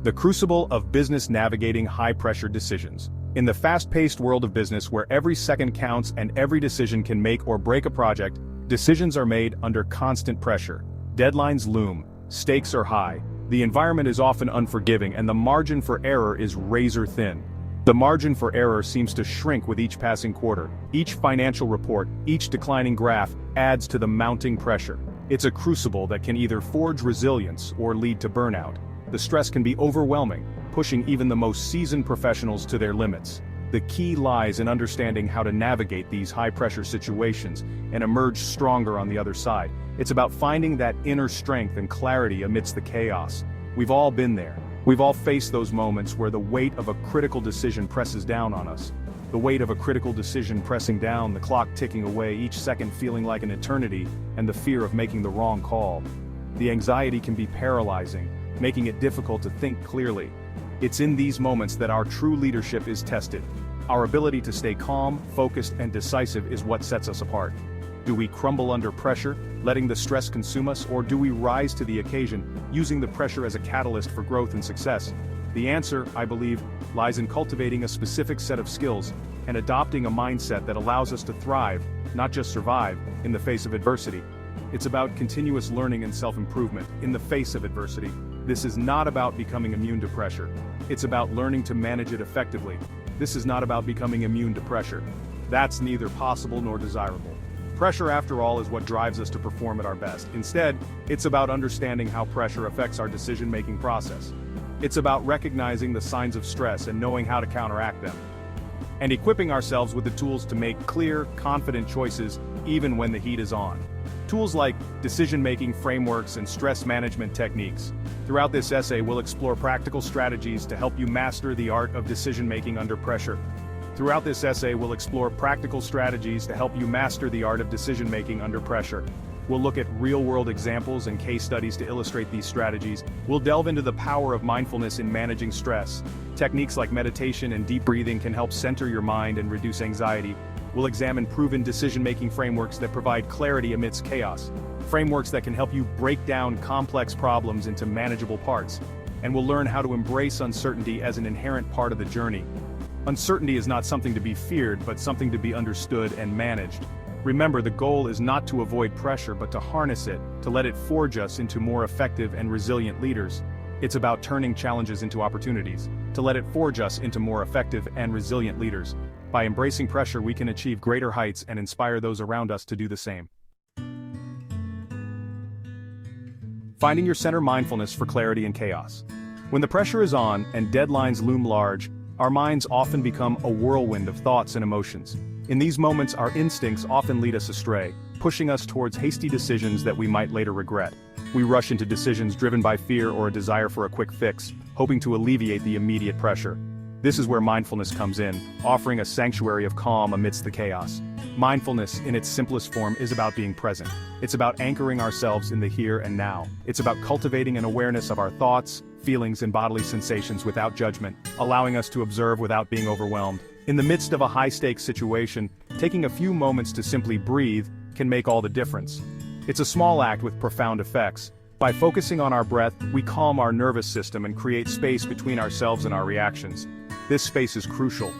the crucible of business navigating high-pressure decisions. In the fast-paced world of business where every second counts and every decision can make or break a project, decisions are made under constant pressure. Deadlines loom, stakes are high, the environment is often unforgiving, and the margin for error is razor thin. The margin for error seems to shrink with each passing quarter. Each financial report, each declining graph, adds to the mounting pressure. It's a crucible that can either forge resilience or lead to burnout. The stress can be overwhelming, pushing even the most seasoned professionals to their limits. The key lies in understanding how to navigate these high-pressure situations and emerge stronger on the other side. It's about finding that inner strength and clarity amidst the chaos. We've all been there. We've all faced those moments where the weight of a critical decision presses down on us. The weight of a critical decision pressing down, the clock ticking away, each second feeling like an eternity, and the fear of making the wrong call. The anxiety can be paralyzing, making it difficult to think clearly. It's in these moments that our true leadership is tested. Our ability to stay calm, focused, and decisive is what sets us apart. Do we crumble under pressure, letting the stress consume us, or do we rise to the occasion, using the pressure as a catalyst for growth and success? The answer, I believe, lies in cultivating a specific set of skills and adopting a mindset that allows us to thrive, not just survive, in the face of adversity. It's about continuous learning and self-improvement in the face of adversity. This is not about becoming immune to pressure. It's about learning to manage it effectively. This is not about becoming immune to pressure. That's neither possible nor desirable. Pressure, after all, is what drives us to perform at our best. Instead, it's about understanding how pressure affects our decision-making process. It's about recognizing the signs of stress and knowing how to counteract them. And equipping ourselves with the tools to make clear, confident choices even when the heat is on. Tools like decision-making frameworks and stress management techniques. Throughout this essay, we'll explore practical strategies to help you master the art of decision-making under pressure. Throughout this essay, we'll explore practical strategies to help you master the art of decision-making under pressure. We'll look at real-world examples and case studies to illustrate these strategies. We'll delve into the power of mindfulness in managing stress. Techniques like meditation and deep breathing can help center your mind and reduce anxiety. We'll examine proven decision-making frameworks that provide clarity amidst chaos. Frameworks that can help you break down complex problems into manageable parts. And we'll learn how to embrace uncertainty as an inherent part of the journey. Uncertainty is not something to be feared, but something to be understood and managed. Remember, the goal is not to avoid pressure, but to harness it, to let it forge us into more effective and resilient leaders. It's about turning challenges into opportunities, to let it forge us into more effective and resilient leaders. By embracing pressure, we can achieve greater heights and inspire those around us to do the same. Finding your center: mindfulness for clarity in chaos. When the pressure is on and deadlines loom large, our minds often become a whirlwind of thoughts and emotions. In these moments, our instincts often lead us astray, pushing us towards hasty decisions that we might later regret. We rush into decisions driven by fear or a desire for a quick fix, hoping to alleviate the immediate pressure. This is where mindfulness comes in, offering a sanctuary of calm amidst the chaos. Mindfulness, in its simplest form, is about being present. It's about anchoring ourselves in the here and now. It's about cultivating an awareness of our thoughts, feelings, and bodily sensations without judgment, allowing us to observe without being overwhelmed. In the midst of a high-stakes situation, taking a few moments to simply breathe can make all the difference. It's a small act with profound effects. By focusing on our breath, we calm our nervous system and create space between ourselves and our reactions. This space is crucial.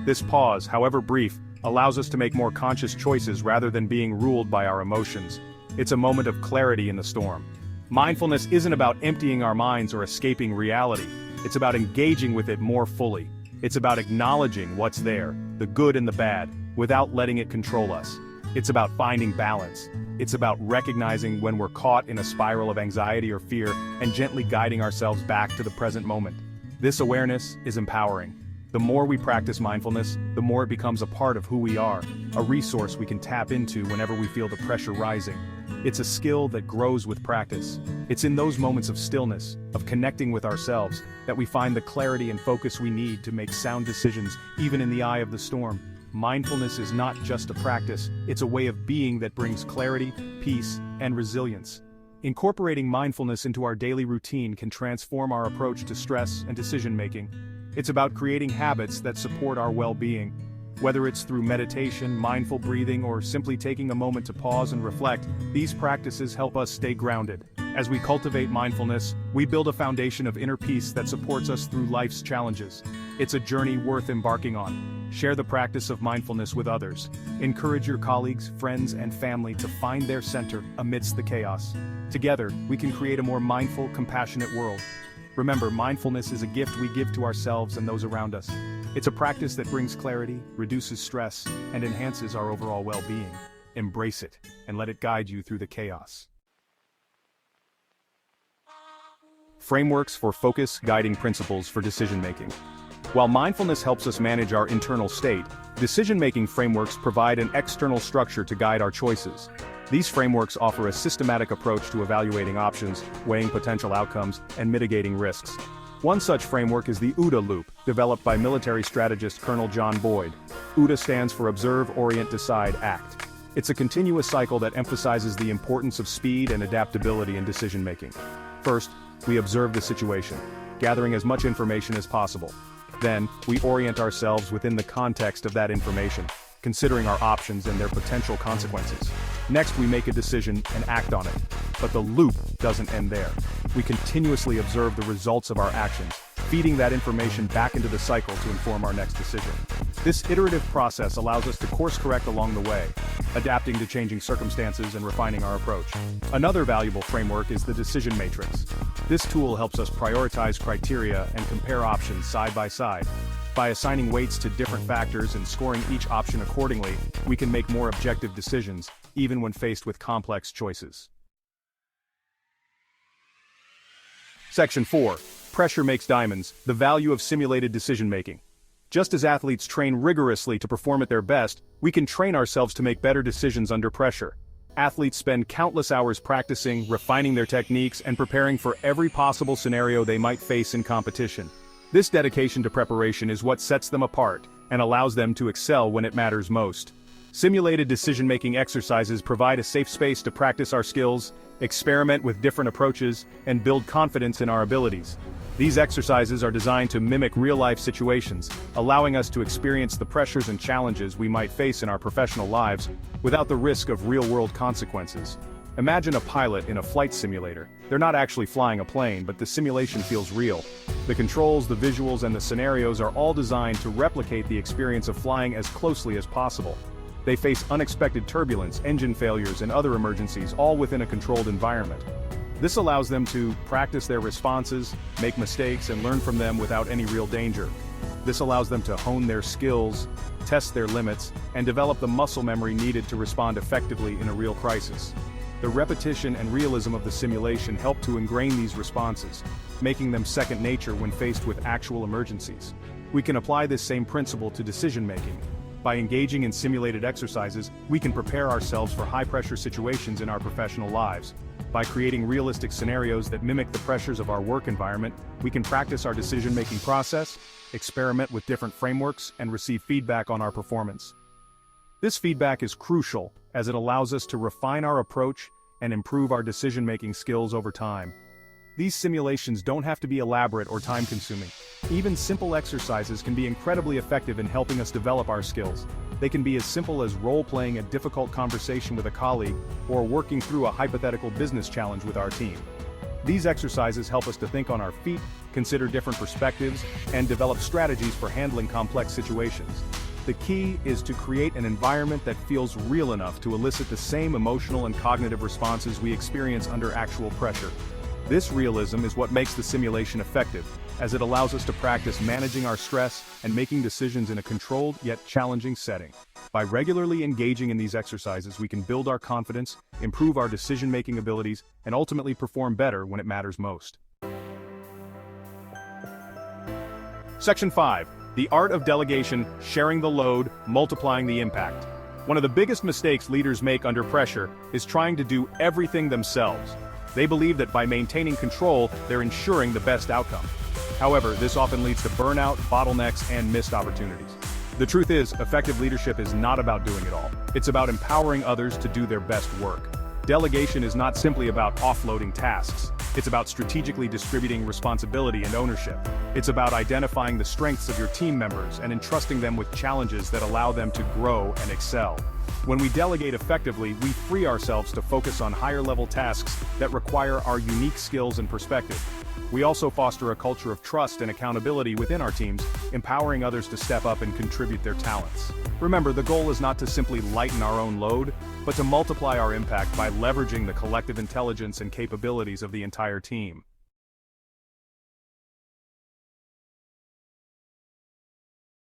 This pause, however brief, allows us to make more conscious choices rather than being ruled by our emotions. It's a moment of clarity in the storm. Mindfulness isn't about emptying our minds or escaping reality. It's about engaging with it more fully. It's about acknowledging what's there, the good and the bad, without letting it control us. It's about finding balance. It's about recognizing when we're caught in a spiral of anxiety or fear and gently guiding ourselves back to the present moment. This awareness is empowering. The more we practice mindfulness, the more it becomes a part of who we are, a resource we can tap into whenever we feel the pressure rising. It's a skill that grows with practice. It's in those moments of stillness, of connecting with ourselves, that we find the clarity and focus we need to make sound decisions, even in the eye of the storm. Mindfulness is not just a practice, it's a way of being that brings clarity, peace, and resilience. Incorporating mindfulness into our daily routine can transform our approach to stress and decision-making. It's about creating habits that support our well-being. Whether it's through meditation, mindful breathing, or simply taking a moment to pause and reflect, these practices help us stay grounded. As we cultivate mindfulness, we build a foundation of inner peace that supports us through life's challenges. It's a journey worth embarking on. Share the practice of mindfulness with others. Encourage your colleagues, friends, and family to find their center amidst the chaos. Together, we can create a more mindful, compassionate world. Remember, mindfulness is a gift we give to ourselves and those around us. It's a practice that brings clarity, reduces stress, and enhances our overall well-being. Embrace it, and let it guide you through the chaos. Frameworks for focus, guiding principles for decision-making. While mindfulness helps us manage our internal state, decision-making frameworks provide an external structure to guide our choices. These frameworks offer a systematic approach to evaluating options, weighing potential outcomes, and mitigating risks. One such framework is the OODA loop, developed by military strategist Colonel John Boyd. OODA stands for Observe, Orient, Decide, Act. It's a continuous cycle that emphasizes the importance of speed and adaptability in decision-making. First, we observe the situation, gathering as much information as possible. Then, we orient ourselves within the context of that information, considering our options and their potential consequences. Next, we make a decision and act on it. But the loop doesn't end there. We continuously observe the results of our actions, feeding that information back into the cycle to inform our next decision. This iterative process allows us to course correct along the way, adapting to changing circumstances and refining our approach. Another valuable framework is the decision matrix. This tool helps us prioritize criteria and compare options side by side. By assigning weights to different factors and scoring each option accordingly, we can make more objective decisions, even when faced with complex choices. Section 4. Pressure makes diamonds, the value of simulated decision-making. Just as athletes train rigorously to perform at their best, we can train ourselves to make better decisions under pressure. Athletes spend countless hours practicing, refining their techniques, and preparing for every possible scenario they might face in competition. This dedication to preparation is what sets them apart and allows them to excel when it matters most. Simulated decision-making exercises provide a safe space to practice our skills, experiment with different approaches, and build confidence in our abilities. These exercises are designed to mimic real-life situations, allowing us to experience the pressures and challenges we might face in our professional lives without the risk of real-world consequences. Imagine a pilot in a flight simulator. They're not actually flying a plane, but the simulation feels real. The controls, the visuals, and the scenarios are all designed to replicate the experience of flying as closely as possible. They face unexpected turbulence, engine failures, and other emergencies, all within a controlled environment. This allows them to practice their responses, make mistakes, and learn from them without any real danger. This allows them to hone their skills, test their limits, and develop the muscle memory needed to respond effectively in a real crisis. The repetition and realism of the simulation help to ingrain these responses, making them second nature when faced with actual emergencies. We can apply this same principle to decision-making. By engaging in simulated exercises, we can prepare ourselves for high-pressure situations in our professional lives. By creating realistic scenarios that mimic the pressures of our work environment, we can practice our decision-making process, experiment with different frameworks, and receive feedback on our performance. This feedback is crucial, as it allows us to refine our approach and improve our decision-making skills over time. These simulations don't have to be elaborate or time-consuming. Even simple exercises can be incredibly effective in helping us develop our skills. They can be as simple as role-playing a difficult conversation with a colleague or working through a hypothetical business challenge with our team. These exercises help us to think on our feet, consider different perspectives, and develop strategies for handling complex situations. The key is to create an environment that feels real enough to elicit the same emotional and cognitive responses we experience under actual pressure. This realism is what makes the simulation effective, as it allows us to practice managing our stress and making decisions in a controlled yet challenging setting. By regularly engaging in these exercises, we can build our confidence, improve our decision-making abilities, and ultimately perform better when it matters most. Section 5. The art of delegation, sharing the load, multiplying the impact. One of the biggest mistakes leaders make under pressure is trying to do everything themselves. They believe that by maintaining control, they're ensuring the best outcome. However, this often leads to burnout, bottlenecks, and missed opportunities. The truth is, effective leadership is not about doing it all. It's about empowering others to do their best work. Delegation is not simply about offloading tasks. It's about strategically distributing responsibility and ownership. It's about identifying the strengths of your team members and entrusting them with challenges that allow them to grow and excel. When we delegate effectively, we free ourselves to focus on higher-level tasks that require our unique skills and perspective. We also foster a culture of trust and accountability within our teams, empowering others to step up and contribute their talents. Remember, the goal is not to simply lighten our own load, but to multiply our impact by leveraging the collective intelligence and capabilities of the entire team.